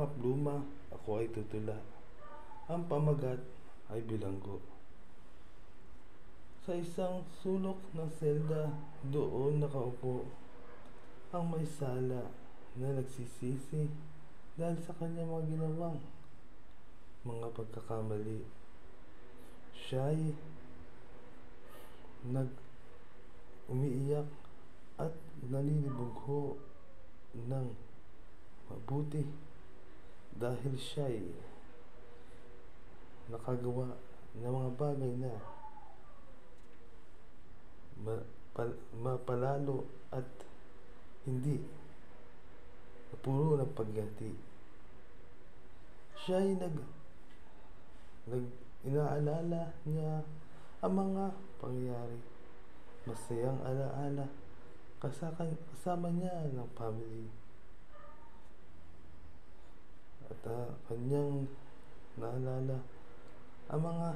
kapluma, ako ay tutula. Ang pamagat ay bilanggo. Sa isang sulok ng selda, doon nakaupo ang may sala na nagsisisi dahil sa kanyang mga ginawang mga pagkakamali. Siya'y umiiyak at nalilibugho ng mabuti dahil siya'y nakagawa ng mga bagay na mapalalo at hindi na puro ng paggati. Siya'y inaalala niya ang mga pangyayari, masayang alaala kasama niya ng family, at kanyang naalala ang mga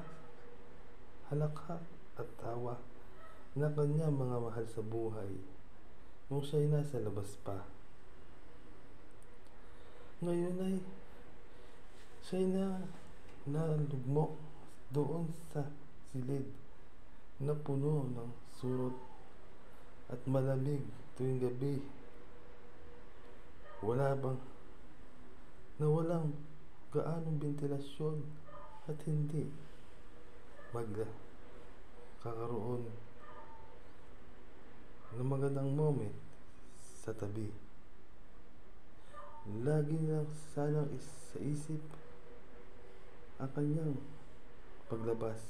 halakha at tawa na kanyang mga mahal sa buhay nung siya'y nasa labas pa. Ngayon ay siya'y nalugmok doon sa silid na puno ng surot at malamig tuwing gabi. Walang gaanong bentilasyon at hindi magkakaroon ng magandang moment sa tabi. Lagi lang sanang sa isip ang kanyang paglabas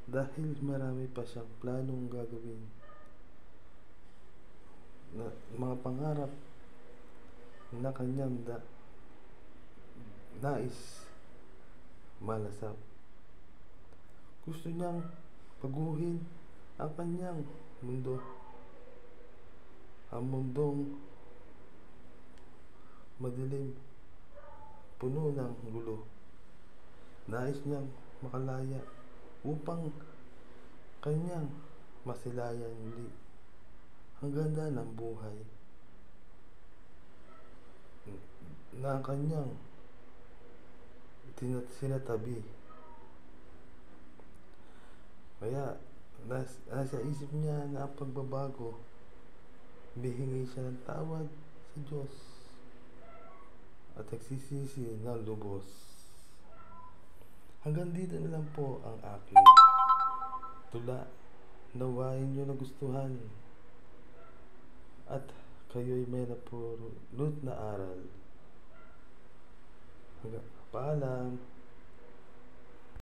dahil marami pa siyang planong gagawin na mga pangarap na kanyang nais malasap. Gusto niyang paguhin ang kanyang mundo, ang mundong madilim, puno ng gulo. Nais niyang makalaya upang kanyang masilayan muli ang ganda ng buhay na kanyang sinatabi. Kaya nasa isip niya na ang pagbabago, humihingi siya ng tawad sa Diyos at nagsisisi ng lubos. Hanggang dito na lang po ang aking tula. Nawain nyo nagustuhan at kayo'y may napulot na aral. Paalam.